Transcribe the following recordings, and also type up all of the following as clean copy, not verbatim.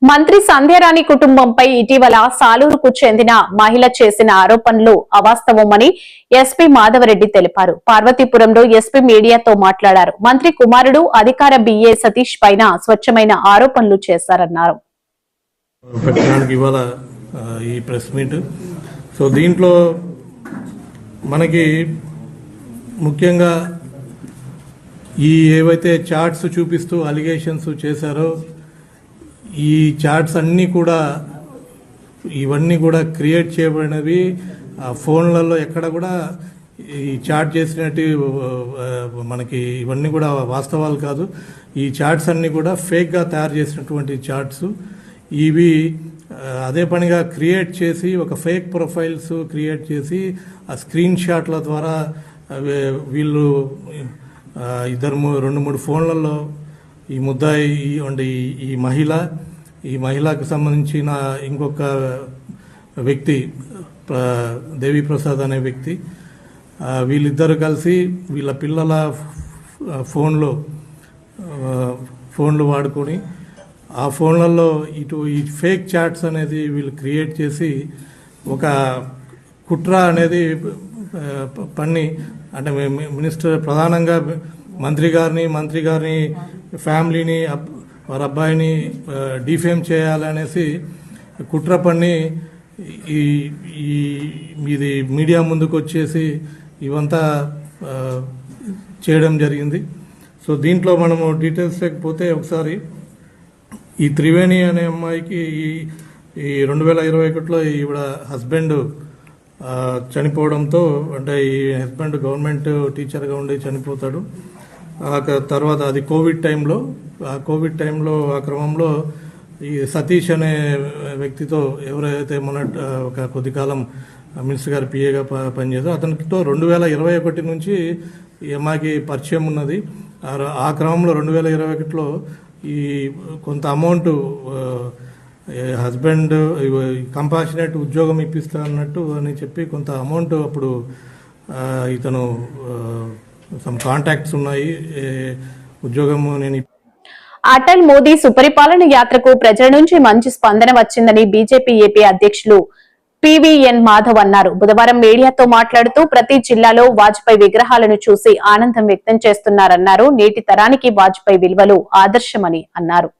మంత్రి సంధ్యారాణి కుటుంబంపై ఇటీవల సాలూరుకు చెందిన మహిళ చేసిన ఆరోపణలు అవాస్తవమని ఎస్పీ మాధవరెడ్డి తెలిపారు. పార్వతీపురంలో ఎస్పీ మీడియాతో మాట్లాడారు. మంత్రి కుమారుడు అధికార బిఏ సతీష్ పైన స్వచ్ఛమైన ఆరోపణలు చేశారన్నారు. దీంట్లో మనకి ముఖ్యంగా ఈ ఏవైతే చార్ట్స్ చూపిస్తూ అలిగేషన్స్ చేశారో ఈ చార్ట్స్ ఇవన్నీ కూడా క్రియేట్ చేయబడినవి. ఫోన్లలో ఎక్కడ కూడా ఈ చార్ట్ చేసినట్టు మనకి ఇవన్నీ కూడా వాస్తవాలు కాదు. ఈ చార్ట్స్ అన్నీ కూడా ఫేక్గా తయారు చేసినటువంటి చార్ట్స్. ఇవి అదే పనిగా క్రియేట్ చేసి ఒక ఫేక్ ప్రొఫైల్స్ క్రియేట్ చేసి ఆ స్క్రీన్ షాట్ల ద్వారా వీళ్ళు రెండు మూడు ఫోన్లలో ఈ ముద్దాయి ఈ మహిళకు సంబంధించిన ఇంకొక వ్యక్తి దేవి ప్రసాద్ అనే వ్యక్తి, వీళ్ళిద్దరు కలిసి వీళ్ళ పిల్లల ఫోన్లు వాడుకొని ఆ ఫోన్లలో ఈ ఫేక్ చాట్స్ అనేది వీళ్ళు క్రియేట్ చేసి ఒక కుట్ర అనేది పన్ని, అంటే మినిస్టర్ ప్రధానంగా మంత్రి గారిని ఫ్యామిలీని వారి అబ్బాయిని డిఫేమ్ చేయాలనేసి కుట్ర పన్ని ఇది మీడియా ముందుకు వచ్చేసి ఇవంతా చేయడం జరిగింది. దీంట్లో మనము డీటెయిల్స్ లేకపోతే ఒకసారి ఈ త్రివేణి అనే అమ్మాయికి ఈ 2021లో ఈవిడ హస్బెండ్ చనిపోవడంతో, అంటే ఈ హస్బెండ్ గవర్నమెంట్ టీచర్గా ఉండి చనిపోతాడు. తర్వాత అది కోవిడ్ టైంలో ఆ క్రమంలో ఈ సతీష్ అనే వ్యక్తితో ఎవరైతే ఒక కొద్ది కాలం మినిస్టర్ గారి పిఏగా పనిచేస్తారో అతనితో 2021 నుంచి ఈ అమ్మాయికి పరిచయం ఉన్నది. ఆ క్రమంలో 2021లో ఈ కొంత అమౌంట్ హస్బెండ్ కంపాషనేట్ ఉద్యోగం ఇప్పిస్తా అన్నట్టు అని చెప్పి కొంత అమౌంట్ అప్పుడు ఇతను సమ్ కాంటాక్ట్స్ ఉన్నాయి, ఉద్యోగము నేను. అటల్ మోదీ సుపరిపాలన యాత్రకు ప్రజల నుంచి మంచి స్పందన వచ్చిందని బీజేపీ ఏపీ అధ్యక్షులు పివిఎన్ మాధవ్ అన్నారు. బుధవారం మీడియాతో మాట్లాడుతూ ప్రతి జిల్లాలో వాజ్పేయి విగ్రహాలను చూసి ఆనందం వ్యక్తం చేస్తున్నారన్నారు. నేటి తరానికి వాజ్పేయి విలువలు ఆదర్శమని అన్నారు.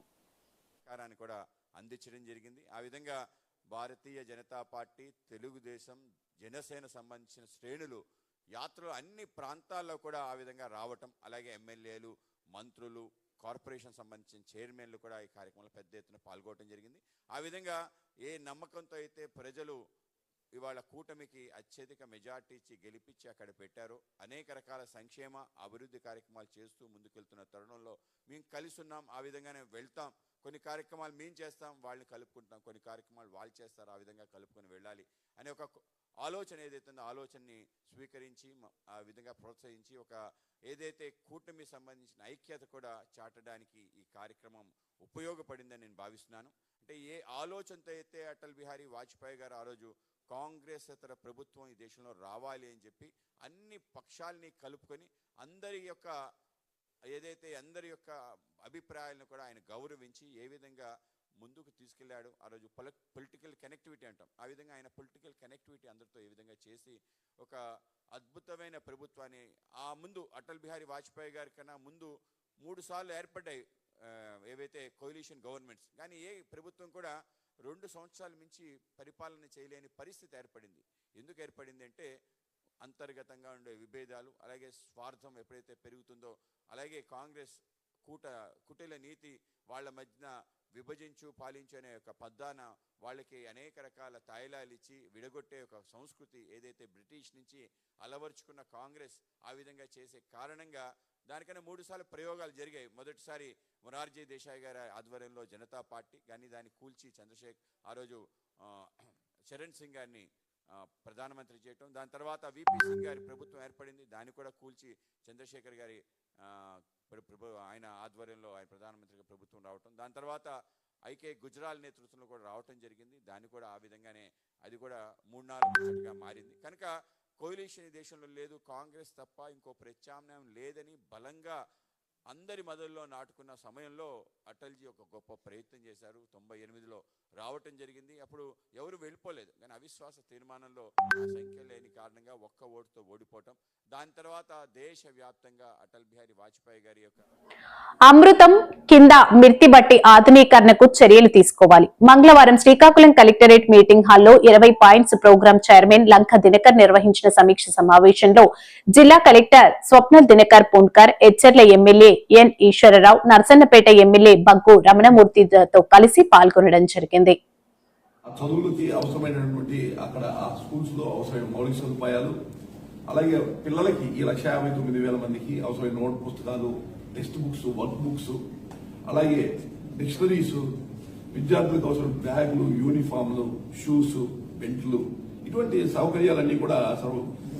భారతీయ జనతా పార్టీ, తెలుగుదేశం, జనసేన సంబంధించిన శ్రేణులు యాత్రలు అన్ని ప్రాంతాల్లో కూడా ఆ విధంగా రావటం, అలాగే ఎమ్మెల్యేలు, మంత్రులు, కార్పొరేషన్ సంబంధించిన చైర్మన్లు కూడా ఈ కార్యక్రమంలో పెద్ద ఎత్తున పాల్గొనడం జరిగింది. ఆ విధంగా ఏ నమ్మకంతో అయితే ప్రజలు ఇవాళ కూటమికి అత్యధిక మెజార్టీ ఇచ్చి గెలిపించి అక్కడ పెట్టారో, అనేక రకాల సంక్షేమ అభివృద్ధి కార్యక్రమాలు చేస్తూ ముందుకెళ్తున్న తరుణంలో మేము కలిసి ఉన్నాం. ఆ విధంగానే వెళ్తాం. కొన్ని కార్యక్రమాలు మేము చేస్తాం, వాళ్ళని కలుపుకుంటాం. కొన్ని కార్యక్రమాలు వాళ్ళు చేస్తారు, ఆ విధంగా కలుపుకొని వెళ్ళాలి అనే ఒక ఆలోచన ఏదైతే ఉందో ఆలోచనని స్వీకరించి ఆ విధంగా ప్రోత్సహించి ఏదైతే కూటమి సంబంధించిన ఐక్యత కూడా చాటడానికి ఈ కార్యక్రమం ఉపయోగపడిందని నేను భావిస్తున్నాను. అంటే ఏ ఆలోచనతో అయితే అటల్ బిహారీ వాజ్పేయి గారు ఆ రోజు కాంగ్రెస్ ఇతర ప్రభుత్వం ఈ దేశంలో రావాలి అని చెప్పి అన్ని పక్షాలని కలుపుకొని అందరి యొక్క అభిప్రాయాలను కూడా ఆయన గౌరవించి ఏ విధంగా ముందుకు తీసుకెళ్లాడు. ఆ రోజు పొలిటికల్ కనెక్టివిటీ అంటాం, ఆ విధంగా ఆయన పొలిటికల్ కనెక్టివిటీ అందరితో ఏ విధంగా చేసి ఒక అద్భుతమైన ప్రభుత్వాన్ని ముందు అటల్ బిహారీ వాజ్పేయి గారి కన్నా ముందు 3 సార్లు ఏర్పడ్డాయి ఏవైతే కోalition గవర్నమెంట్స్, కానీ ఏ ప్రభుత్వం కూడా 2 సంవత్సరాల మించి పరిపాలన చేయలేని పరిస్థితి ఏర్పడింది. ఎందుకు ఏర్పడింది అంటే అంతర్గతంగా ఉండే విభేదాలు, అలాగే స్వార్థం ఎప్పుడైతే పెరుగుతుందో, అలాగే కాంగ్రెస్ కుటిల నీతి వాళ్ళ మధ్యన విభజించు పాలించు అనే ఒక పద్దాన వాళ్ళకి అనేక రకాల తాయిలాలు ఇచ్చి విడగొట్టే ఒక సంస్కృతి ఏదైతే బ్రిటిష్ నుంచి అలవర్చుకున్న కాంగ్రెస్ ఆ విధంగా చేసే కారణంగా దానికన్నా 3 సార్లు ప్రయోగాలు జరిగాయి. మొదటిసారి మొరార్జీ దేశాయ్ గారి ఆధ్వర్యంలో జనతా పార్టీ, కానీ దాన్ని కూల్చి ఆ రోజు చరణ్ సింగ్ గారిని ప్రధానమంత్రి చేయటం, దాని తర్వాత విపి సింగ్ గారి ప్రభుత్వం ఏర్పడింది, దాన్ని కూడా కూల్చి చంద్రశేఖర్ గారి ఆయన ఆధ్వర్యంలో ఆయన ప్రధానమంత్రిగా ప్రభుత్వం రావటం, దాని తర్వాత ఐకే గుజరాల్ నేతృత్వంలో కూడా రావటం జరిగింది. దాన్ని కూడా ఆ విధంగానే అది కూడా 3-4 మారింది. కనుక కోalition ఈ దేశంలో లేదు, కాంగ్రెస్ తప్ప ఇంకో ప్రత్యామ్నాయం లేదని బలంగా అందరి మొదల్లో నాటుకున్న సమయంలో అటల్జీ ఒక గొప్ప ప్రయత్నం చేశారు. 98లో రావటం జరిగింది. అప్పుడు ఎవరు వెళ్ళిపోలేదు, కానీ అవిశ్వాస తీర్మానంలో ఆ సంఖ్య లేని కారణంగా ఒక్క ఓటుతో ఓడిపోవటం. దాని తర్వాత దేశవ్యాప్తంగా అటల్ బిహారీ వాజ్పేయి గారి యొక్క అమృతం కింద మిర్తి బట్టి ఆధునీకరణకు చర్యలు తీసుకోవాలి. మంగళవారం శ్రీకాకుళం కలెక్టరేట్ మీటింగ్ హాల్లో 20 points program chairman Lanka Dinakar నిర్వహించిన సమీక్ష సమావేశంలో జిల్లా collector Swapnil Dinakar Pundkar, Etcherla MLA N Eswararao, Narasannapeta MLA Baggu రమణమూర్తితో కలిసి పాల్గొనడం జరిగింది. చదువులకి అవసరమైనటువంటి అక్కడ ఆ స్కూల్స్ లో అవసరమైన మౌలిక సదుపాయాలు, అలాగే పిల్లలకి ఈ 1,59,000 మందికి అవసరమైన నోట్ పుస్తకాలు, టెక్స్ట్ బుక్స్, వర్క్ బుక్స్, అలాగే డిక్షనరీస్, విద్యార్థులకు అవసరం బ్యాగులు, యూనిఫామ్లు, షూస్, బెల్ట్లు, ఇటువంటి సౌకర్యాలన్నీ కూడా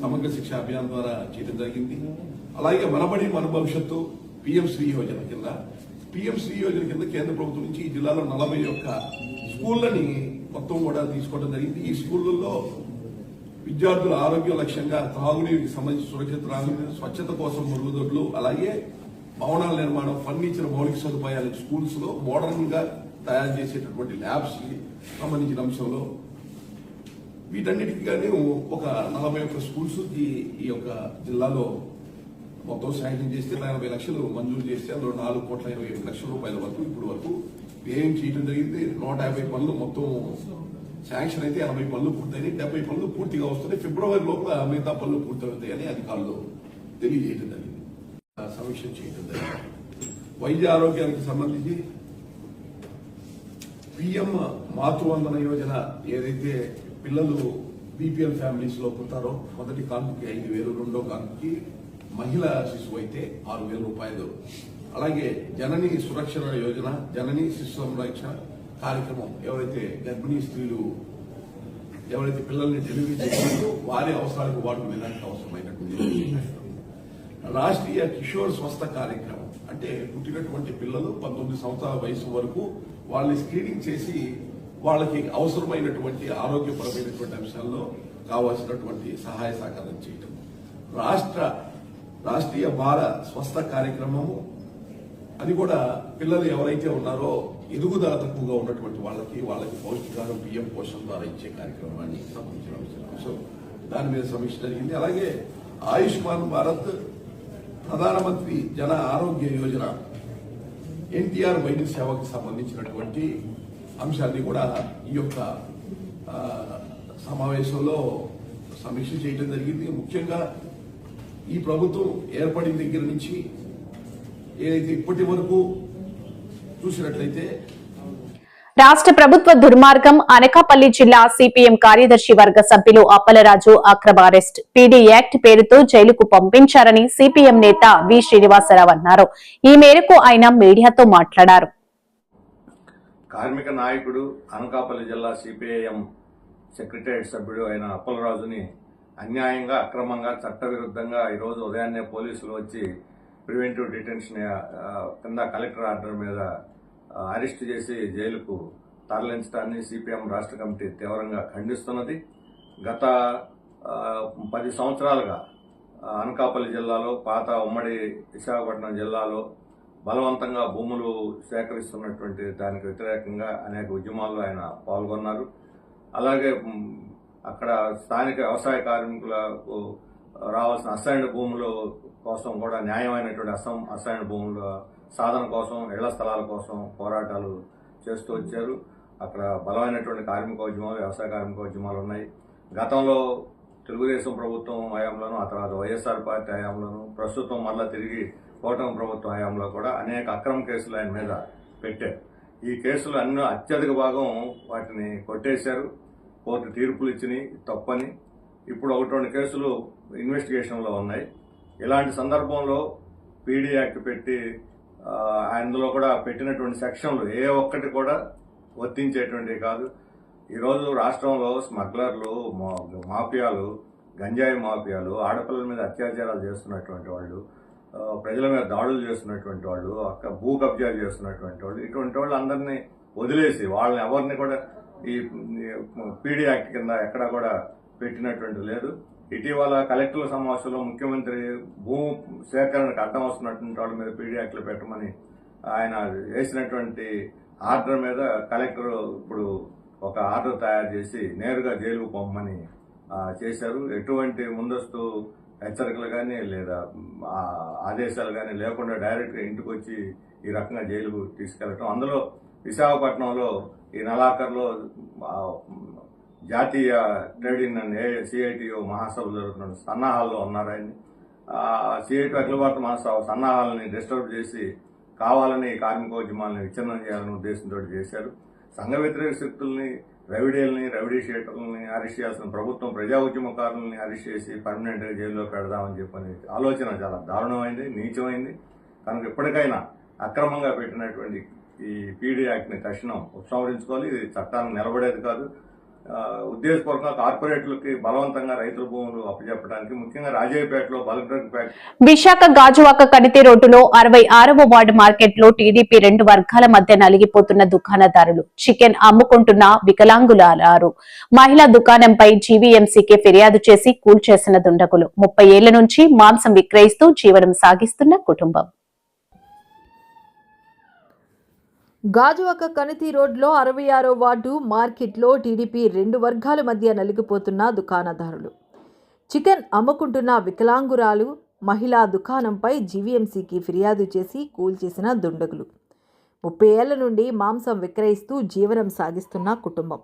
సమగ్ర శిక్ష అభియాన్ ద్వారా చేయడం జరిగింది. అలాగే మనబడి మన భవిష్యత్తు పిఎం శ్రీ యోజన కింద కేంద్ర ప్రభుత్వం నుంచి ఈ జిల్లాలో 41 స్కూళ్లని మొత్తం కూడా తీసుకోవడం జరిగింది. ఈ స్కూళ్లలో విద్యార్థుల ఆరోగ్య లక్ష్యంగా త్రాగునీటికి సంబంధించి సురక్షిత త్రాగునీరు, స్వచ్ఛత కోసం మరుగుదొడ్లు, అలాగే భవనాల నిర్మాణం, ఫర్నిచర్, మౌలిక సదుపాయాలు స్కూల్స్ లో మోడర్న్ గా తయారు చేసేటటువంటి ల్యాబ్స్ కి సంబంధించిన అంశంలో వీటన్నిటికీ గానీ ఒక 41 స్కూల్స్ ఈ యొక్క జిల్లాలో మొత్తం శాంక్షన్ చేస్తే 80 లక్షలు మంజూరు చేస్తే అందులో 4,27,00,000 రూపాయల వరకు ఇప్పుడు వరకు వ్యయం చేయడం జరిగింది. 150 పనులు మొత్తం శాంక్షన్ అయితే 80 పనులు పూర్తయినాయి, 70 పనులు పూర్తిగా వస్తున్నాయి. ఫిబ్రవరి లోపల మిగతా పనులు పూర్తవుతాయని అధికారులు తెలియజేయడం జరిగింది, సమీక్ష చేయడం జరిగింది. వైద్య ఆరోగ్యానికి సంబంధించి పిఎం మాతృవందన యోజన ఏదైతే పిల్లలు బీపీఎల్ ఫ్యామిలీస్ లో పుట్టారో మొదటి కాన్పుకి 5,000, రెండో కాన్పుకి మహిళా శిశువు అయితే 6,000 రూపాయలు, అలాగే జనని సురక్షణ యోజన, జనని శిశు సంరక్షణ కార్యక్రమం ఎవరైతే గర్భిణీ స్త్రీలు ఎవరైతే పిల్లల్ని డెలివరీ చేస్తారో వారి అవసరాలకు వాడుకునేదానికి అవసరమైనటువంటి రాష్ట్రీయ కిషోర్ స్వస్థ కార్యక్రమం, అంటే పుట్టినటువంటి పిల్లలు 19 సంవత్సరాల వయసు వరకు వాళ్ళని స్క్రీనింగ్ చేసి వాళ్ళకి అవసరమైనటువంటి ఆరోగ్యపరమైనటువంటి అంశాల్లో కావాల్సినటువంటి సహాయ సహకారం చేయడం. రాష్ట్రీయ బాల స్వస్థ కార్యక్రమము, అది కూడా పిల్లలు ఎవరైతే ఉన్నారో ఎదుగుదల తక్కువగా ఉన్నటువంటి వాళ్ళకి పౌష్టికాహారం పిఎం పోషణ ద్వారా ఇచ్చే కార్యక్రమాన్ని సంబంధించిన అంశం, దాని మీద సమీక్ష జరిగింది. అలాగే ఆయుష్మాన్ భారత్, ప్రధానమంత్రి జన ఆరోగ్య యోజన, ఎన్టీఆర్ వైద్య సేవకు సంబంధించినటువంటి అంశాన్ని కూడా ఈ యొక్క సమావేశంలో సమీక్ష చేయడం జరిగింది. ముఖ్యంగా ఈ ప్రభుత్వం ఏర్పడిన దగ్గర నుంచి ఏదైతే ఇప్పటి వరకు చూసినట్లయితే రాష్ట్ర ప్రభుత్వ దుర్మార్గం. అనకాపల్లి జిల్లా సిపిఎం కార్యదర్శి వర్గ సభ్యులు అప్పలరాజు అక్రమ అరెస్ట్, పీడీ యాక్ట్ పేరుతో జైలుకు పంపించారని సిపిఎం నేత వి శ్రీనివాసరావు అన్నారు. ఈ మేరకు ఆయన మీడియాతో మాట్లాడారు. కార్మిక నాయకుడు, అనకాపల్లి జిల్లా సిపిఐఎం సెక్రటరియట్ సభ్యుడు అయిన అప్పలరాజుని అన్యాయంగా, అక్రమంగా, చట్టవిరుద్ధంగా ఈరోజు ఉదయాన్నే పోలీసులు వచ్చి ప్రివెంటివ్ డిటెన్షన్ కింద కలెక్టర్ ఆర్డర్ మీద అరెస్ట్ చేసి జైలుకు తరలించడాన్ని సిపిఎం రాష్ట్ర కమిటీ తీవ్రంగా ఖండిస్తున్నది. గత 10 సంవత్సరాలుగా అనకాపల్లి జిల్లాలో, పాత ఉమ్మడి విశాఖపట్నం జిల్లాలో బలవంతంగా భూములు సేకరిస్తున్నటువంటి దానికి వ్యతిరేకంగా అనేక ఉద్యమాల్లో ఆయన పాల్గొన్నారు. అలాగే అక్కడ స్థానిక వ్యవసాయ కార్మికులకు రావాల్సిన అసైన్డ్ భూముల కోసం కూడా న్యాయమైనటువంటి అసైన్డ్ భూముల సాధన కోసం, ఇళ్ల స్థలాల కోసం పోరాటాలు చేస్తూ వచ్చారు. అక్కడ బలమైనటువంటి కార్మిక ఉద్యమాలు, వ్యవసాయ కార్మిక ఉద్యమాలు ఉన్నాయి. గతంలో తెలుగుదేశం ప్రభుత్వం హయాంలోను, ఆ తర్వాత వైఎస్ఆర్ పార్టీ హయాంలోను, ప్రస్తుతం మళ్ళా తిరిగి కూటమి ప్రభుత్వం హయాంలో కూడా అనేక అక్రమ కేసులు ఆయన మీద పెట్టారు. ఈ కేసులు అన్ని అత్యధిక భాగం వాటిని కొట్టేశారు. కోర్టు తీర్పులు ఇచ్చినాయి తప్పని. ఇప్పుడు 1-2 కేసులు ఇన్వెస్టిగేషన్లో ఉన్నాయి. ఇలాంటి సందర్భంలో పీడీ యాక్ట్ పెట్టి అందులో కూడా పెట్టినటువంటి సెక్షన్లు ఏ ఒక్కటి కూడా వర్తించేటువంటివి కాదు. ఈరోజు రాష్ట్రంలో స్మగ్లర్లు, మాఫియాలు, గంజాయి మాఫియాలు, ఆడపిల్లల మీద అత్యాచారాలు చేస్తున్నటువంటి వాళ్ళు, ప్రజల మీద దాడులు చేస్తున్నటువంటి వాళ్ళు, భూ కబ్జాలు చేస్తున్నటువంటి వాళ్ళు, ఇటువంటి వాళ్ళు అందరినీ వదిలేసి వాళ్ళని ఎవరిని కూడా ఈ పీడీ యాక్ట్ కింద ఎక్కడా కూడా పెట్టినటువంటి లేదు. ఇటీవల కలెక్టర్ల సమావేశంలో ముఖ్యమంత్రి భూ సేకరణకు అడ్డం వస్తున్నటువంటి వాళ్ళ మీద పీడీ యాక్ట్లు పెట్టమని ఆయన వేసినటువంటి ఆర్డర్ మీద కలెక్టర్ ఇప్పుడు ఒక ఆర్డర్ తయారు చేసి నేరుగా జైలుకు పంపమని చేశారు. ఎటువంటి ముందస్తు హెచ్చరికలు కానీ లేదా ఆదేశాలు కానీ లేకుండా డైరెక్ట్గా ఇంటికి వచ్చి ఈ రకంగా జైలుకు తీసుకెళ్లటం. అందులో విశాఖపట్నంలో ఈ నెలాఖరులో జాతీయ ట్రేడ్ యూనియన్ సిఐటియు మహాసభ జరుగుతున్న సన్నాహాల్లో ఉన్నారు ఆయన. సిఐటి అఖిల భారత మహాసభ సన్నాహాలని డిస్టర్బ్ చేసి కావాలని కార్మికోద్యమాలను విచ్ఛిన్నం చేయాలనే ఉద్దేశంతో చేశారు. సంఘ వ్యతిరేక శక్తుల్ని, రౌడీ షీటర్లని అరెస్ట్ చేయాల్సిన ప్రభుత్వం ప్రజా ఉద్యమకారులని అరెస్ట్ చేసి పర్మనెంట్గా జైల్లో పెడదామని చెప్పని ఆలోచన చాలా దారుణమైంది, నీచమైంది. కనుక ఇప్పటికైనా అక్రమంగా పెట్టినటువంటి ఈ పీడీ యాక్ట్ని తక్షణం ఉపసంహరించుకోవాలి. ఇది చట్టానికి నిలబడేది కాదు. ఉద్దేశపూర్వకంగా కార్పొరేట్లకి బలవంతంగా రైతుల భూములు అప్పచెప్పడానికి, ముఖ్యంగా రాజయ్యపేటలో bulk drug factory. Visakha Gajuwaka Kaniti రోడ్డులో 66వ వార్డు మార్కెట్ లో టీడీపీ 2 వర్గాల మధ్య నలిగిపోతున్న దుకాణదారులు, చికెన్ అమ్ముకుంటున్న వికలాంగులారు, మహిళా దుకాణంపై జీవీఎంసీకి ఫిర్యాదు చేసి కూల్చేసిన దుండగులు, 30 ఏళ్ల నుంచి మాంసం విక్రయిస్తూ జీవనం సాగిస్తున్న కుటుంబం. గాజువాక కణితి రోడ్లో 66వ వార్డు మార్కెట్లో టీడీపీ 2 వర్గాల మధ్య నలిగిపోతున్న దుకాణదారులు, చికెన్ అమ్ముకుంటున్న వికలాంగురాలు, మహిళా దుకాణంపై జీవీఎంసీకి ఫిర్యాదు చేసి కూల్చేసిన దుండగులు, 30 ఏళ్ల నుండి మాంసం విక్రయిస్తూ జీవనం సాగిస్తున్న కుటుంబం.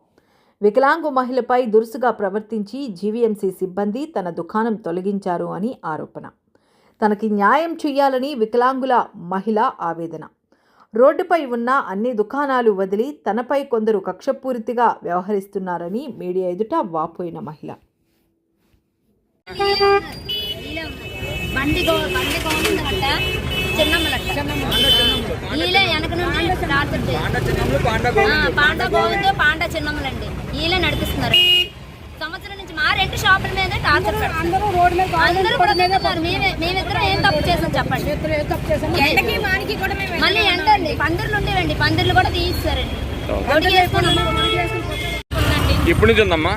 వికలాంగు మహిళపై దురుసుగా ప్రవర్తించి జీవీఎంసీ సిబ్బంది తన దుకాణం తొలగించారు అని ఆరోపణ. తనకి న్యాయం చేయాలని వికలాంగుల మహిళ ఆవేదన. రోడ్డుపై ఉన్న అన్ని దుకాణాలు వదిలి తనపై కొందరు కక్షపూరితిగా వ్యవహరిస్తున్నారని మీడియా ఎదుట వాపోయిన మహిళ. నడిపిస్తున్నారు సంవత్సరం నుంచి మా 2 షాపుల మీద టార్చర్ పెడుతున్నారు. మేమిద్దరం ఏం తప్పు చేసాం చెప్పండి. మళ్ళీ ఎంతండి పందిర్లు ఉండేవండి, పందిర్లు కూడా తీయిస్తారండి. ఇప్పుడు నుంచి ఉందమ్మా,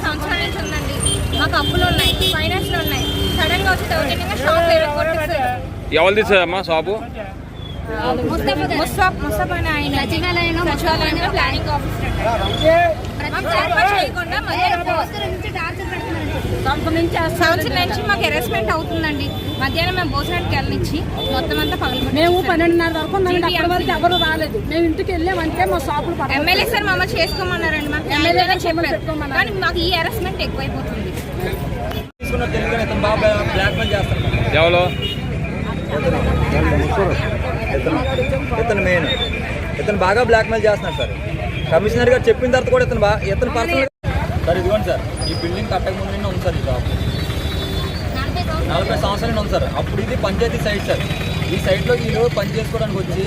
సంవత్సరాల నుంచి ఉందండి. మాకు అప్పులు ఉన్నాయి, ఫైనాన్స్ లో ఉన్నాయి. సడన్ గా వచ్చి దౌర్జన్యంగా షాప్ ఎవరు తీసారమ్మా షాపు? సచివాలయంలో ప్లానింగ్ ఆఫీసర్ సంవత్సరం నుంచి మాకు హెరాస్మెంట్ అవుతుందండి. మధ్యాహ్నం మేము భోజనానికి వెళ్ళనిచ్చి మొత్తం అంతా పగలు. మేము 12:30 వరకు ఎవరు రాలేదు. మేము ఇంటికి వెళ్ళామంటే మా షాపులు ఎమ్మెల్యే సార్ మమ్మల్ని చేసుకోమన్నారండి. మాకు ఎమ్మెల్యే చెప్పారు, కానీ మాకు ఈ హెరాస్మెంట్ ఎక్కువైపోతుంది. ఎవరు ఇతను బాగా బ్లాక్మెయిల్ చేస్తున్నాడు సార్. కమిషనర్ గారు చెప్పిన తర్వాత కూడా ఇతను పర్సనల్ సార్. ఇదిగోండి సార్, ఈ బిల్డింగ్ కట్టక ముందు ఉంది సార్. ఈ షాప్ 40 సంవత్సరాలు ఉంది సార్. అప్పుడు ఇది పంచాయతీ సైట్ సార్. ఈ సైట్లో వీళ్ళు పని చేసుకోవడానికి వచ్చి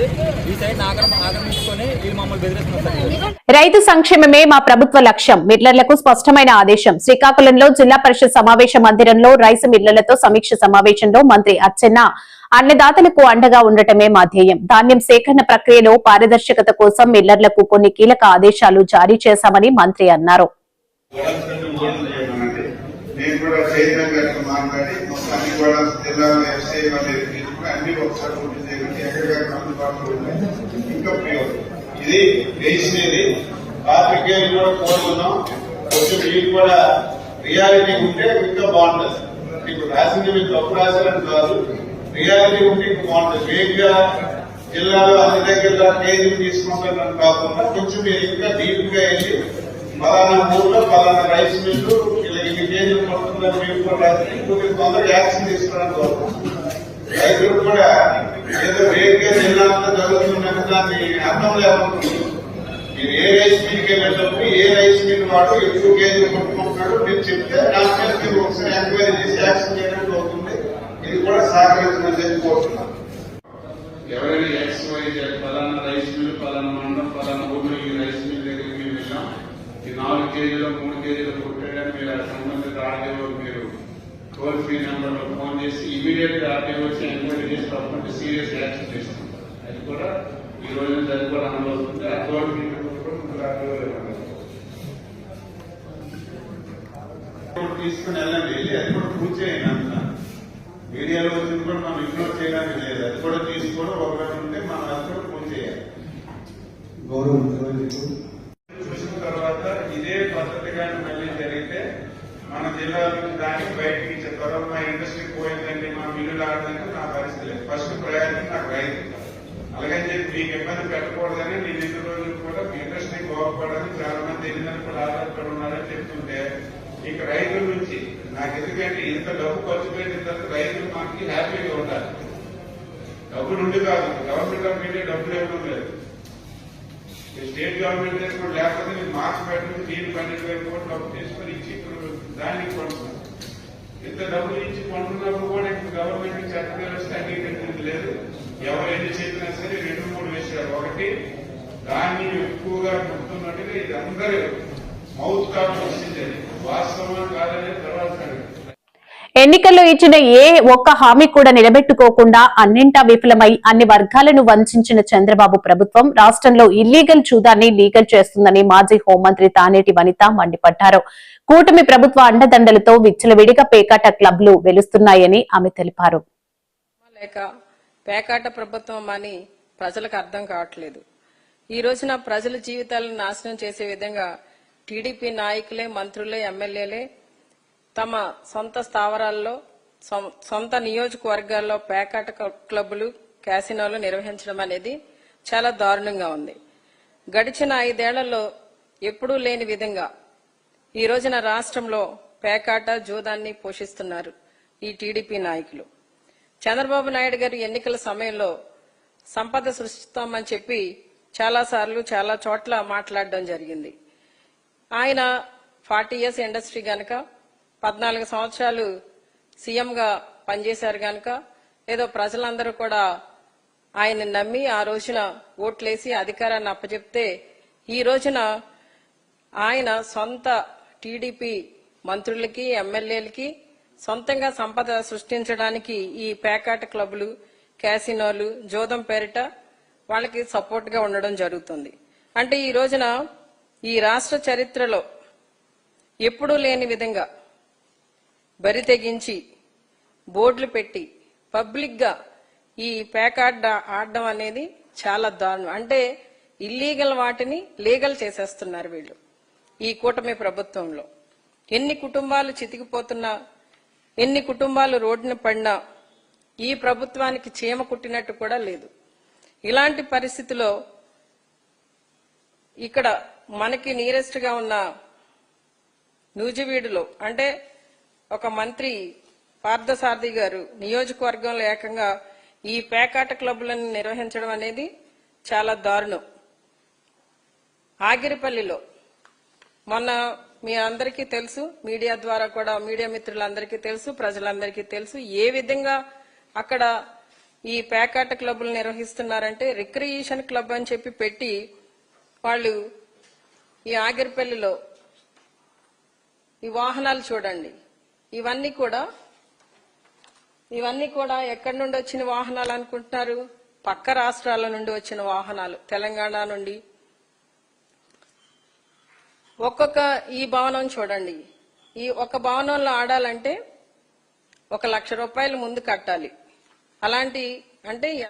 ఈ సైట్ ఆక్రమించుకొని వీళ్ళు మమ్మల్ని బెదిరిస్తున్నారు. రైతు సంక్షేమమే మా ప్రభుత్వ లక్ష్యం. మిల్లర్లకు స్పష్టమైన ఆదేశం. శ్రీకాకుళంలో జిల్లా పరిషత్ సమావేశ మందిరంలో రైసు మిల్లర్లతో సమీక్ష సమావేశంలో మంత్రి అచ్చెన్న అన్నదాతలకు అండగా ఉండటమే మా ధ్యేయం. ధాన్యం సేకరణ ప్రక్రియలో పారదర్శకత కోసం మిల్లర్లకు కొన్ని కీలక ఆదేశాలు జారీ చేశామని మంత్రి అన్నారు. రియాలిటీ ఉంటే ఇంకా బాగుంటుంది. ఇప్పుడు రాసింది మీకు తప్పు రాశారని కాదు, రియాలిటీ ఉంటే ఇంకా బాగుంటుంది. వేగ్గా జిల్లాలో అన్ని దగ్గర కేజీలు తీసుకుంటారని కాకుండా కొంచెం మీరు ఇంకా డీప్ గా వెళ్ళి ఫలానా ఊర్లో ఫలానా రైస్ మిల్లు ఇలా ఇన్ని కేజీలు పడుతుందని మీరు కూడా రాసి కొద్దిగా తొందరగా యాక్షన్ తీసుకోవడానికి కోరుకుంటున్నాం. రైతులు కూడా ఏదో వేగ్గా జిల్లాలో జరుగుతున్నట్టు దాన్ని అర్థం లేకుండా మీరు ఏ రైస్ మిల్కి వెళ్ళేటప్పుడు ఏ రైస్ మిల్ వాడు ఎక్కువ కేజీలు పట్టుకుంటున్నాడు మీరు చెప్తే దాని మీద మీరు ఒకసారి ఎంక్వైరీ చేసి యాక్షన్ చేయడానికి అవుతుంది. ఇది కూడా సహకరించమని చెప్పుకోతున్నాం. ఎవరైనా ఎక్స్వై ఫలానా రైస్ మిల్ ఫలానా మండలం ఫలానా ఊళ్ళో ఈ రైస్ మిల్ దగ్గరికి మేము వెళ్ళాం, ఈ 4 కేజీలు 3 కేజీలు కొట్టడానికి మీరు సంబంధిత ఆర్టీఓ మీరు టోల్ ఫ్రీ నెంబర్ లో ఫోన్ చేసి ఇమీడియట్ గా ఆర్టీఓ వచ్చి ఎంక్వైరీ చేసి తప్పకుండా సీరియస్ యాక్షన్ తీసుకుంటాం. అది కూడా ఈ రోజు నుంచి అది కూడా అమలు అవుతుంది. ఆ టోల్ ఫ్రీ నెంబర్ కూడా తీసుకుని వెళ్ళండి, వెళ్ళి అది కూడా పూర్తి చేయండి అంటున్నాను. మీడియాలో వచ్చింది కూడా మనం ఇగ్నోర్ చేయడానికి లేదు, అది కూడా తీసుకోవడం ఒకటి ఉంటే మనం అది కూడా పూర్తి చేయాలి. చూసిన తర్వాత ఇదే పద్ధతిగానే మళ్ళీ జరిగితే మన జిల్లాలో దానికి బయటికి చెప్పారు. మా ఇండస్ట్రీ పోయిందండి, మా మిల్లులు ఆడదంటే నా పరిస్థితి లేదు. ఫస్ట్ ప్రయారిటీ నాకు రైతు. అలాగని చెప్పి మీకు ఇబ్బంది పెట్టకూడదని నేను ఇన్ని రోజులు కూడా ఇండస్ట్రీ బాగుపడాలని చాలా మంది ఎన్నికలు కూడా ఆధారపడి ఉన్నారని చెప్తుంటే ఇక రైతుల నుంచి నాకు ఎందుకంటే ఇంత డబ్బు ఖర్చు పెట్టిన తర్వాత రైతులు మనకి హ్యాపీగా ఉండాలి. డబ్బులు ఉండి కాదు, గవర్నమెంట్ ఆఫ్ ఇండియా డబ్బులు ఇవ్వడం లేదు. స్టేట్ గవర్నమెంట్ తీసుకుని లేకపోతే మీరు మార్క్స్ పెట్టిన దీని 12,000 కోట్లు డబ్బు తీసుకుని ఇచ్చి ఇప్పుడు దానికి కొంటున్నారు. ఇంత డబ్బులు ఇచ్చి కొంటున్నప్పుడు కూడా ఇప్పుడు గవర్నమెంట్ చట్ట వ్యవస్థ అంగీకరించింది లేదు. ఎవరు ఎన్ని చెప్పినా సరే 2-3 విషయాలు. ఒకటి, దాన్ని ఎక్కువగా చెప్తున్నట్టుగా ఇది అందరూ మౌత్ టాక్ వచ్చింది, వాస్తవం కాదనే తర్వాత ఎన్నికల్లో ఇచ్చిన ఏ ఒక్క హామీ కూడా నిలబెట్టుకోకుండా అన్నింటా విఫలమై అన్ని వర్గాలను వంచిన చంద్రబాబు ప్రభుత్వం రాష్ట్రంలో ఇల్లీగల్ చూదాన్ని లీగల్ చేస్తుందని మాజీ హోంమంత్రి తానేటి వనిత మండిపడ్డారు. కూటమి ప్రభుత్వ అండదండలతో విచ్చలవిడిగా పేకాట క్లబ్లు వెలుస్తున్నాయని ఆమె తెలిపారు. పేకాట ప్రభుత్వం అని ప్రజలకు అర్థం కావట్లేదు. ఈ రోజున ప్రజల జీవితాలను నాశనం చేసే విధంగా టీడీపీ నాయకులే, మంత్రులే, ఎమ్మెల్యేలే తమ సొంత స్థావరాల్లో, సొంత నియోజకవర్గాల్లో పేకాట క్లబ్బులు, క్యాసినోలు నిర్వహించడం అనేది చాలా దారుణంగా ఉంది. గడిచిన 5 ఏళ్లలో ఎప్పుడూ లేని విధంగా ఈ రోజున రాష్ట్రంలో పేకాట, జూదాన్ని పోషిస్తున్నారు ఈ టీడీపీ నాయకులు. చంద్రబాబు నాయుడు గారు ఎన్నికల సమయంలో సంపద సృష్టిస్తామని చెప్పి చాలాసార్లు చాలా చోట్ల మాట్లాడడం జరిగింది. ఆయన 40 years ఇండస్ట్రీ గనక, 14 సంవత్సరాలు సీఎంగా పనిచేశారు గనక ఏదో ప్రజలందరూ కూడా ఆయన నమ్మి ఆ రోజున ఓట్లేసి అధికారాన్ని అప్పచెప్తే ఈ రోజున ఆయన సొంత టీడీపీ మంత్రులకి, ఎమ్మెల్యేలకి సొంతంగా సంపద సృష్టించడానికి ఈ పేకాట క్లబ్లు, క్యాసినోలు, జోదం పేరిట వాళ్ళకి సపోర్ట్ గా ఉండడం జరుగుతుంది. అంటే ఈ రోజున ఈ రాష్ట్ర చరిత్రలో ఎప్పుడూ లేని విధంగా బరి తెగించి బోర్డులు పెట్టి పబ్లిక్ గా ఈ పేకాట ఆడడం అనేది చాలా దారుణం. అంటే ఇల్లీగల్ వాటిని లీగల్ చేసేస్తున్నారు వీళ్ళు ఈ కూటమి ప్రభుత్వంలో. ఎన్ని కుటుంబాలు చితికిపోతున్నా, ఎన్ని కుటుంబాలు రోడ్డున పడినా ఈ ప్రభుత్వానికి చీమ కుట్టినట్టు కూడా లేదు. ఇలాంటి పరిస్థితిలో ఇక్కడ మనకి నియరెస్ట్ గా ఉన్న నూజివీడులో అంటే ఒక మంత్రి పార్థసారథి గారు నియోజకవర్గంలో ఏకంగా ఈ పేకాట క్లబ్లను నిర్వహించడం అనేది చాలా దారుణం. ఆగిరిపల్లిలో మొన్న మీ అందరికీ తెలుసు, మీడియా ద్వారా కూడా మీడియా మిత్రులందరికీ తెలుసు, ప్రజలందరికీ తెలుసు ఏ విధంగా అక్కడ ఈ పేకాట క్లబ్లు నిర్వహిస్తున్నారంటే రిక్రియేషన్ క్లబ్ అని చెప్పి పెట్టి వాళ్ళు ఈ ఆగిరిపల్లిలో ఈ వాహనాలు చూడండి, ఇవన్నీ కూడా ఎక్కడి నుండి వచ్చిన వాహనాలు అనుకుంటున్నారు? పక్క రాష్ట్రాల నుండి వచ్చిన వాహనాలు, తెలంగాణ నుండి. ఒక్కొక్క ఈ భవనం చూడండి, ఈ ఒక భవనంలో ఆడాలంటే 1,00,000 రూపాయలు ముందు కట్టాలి. అలాంటి అంటే